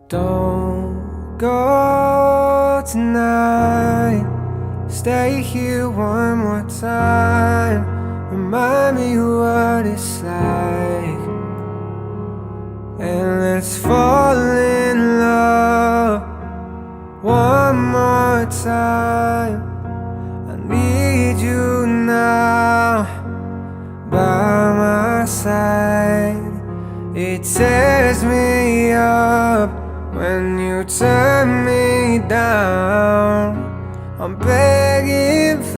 Don't go tonight. Stay here one more time. Remind me what it's like, and let's fall in love one more time. I need you now by my side. It tears me up when you turn me down.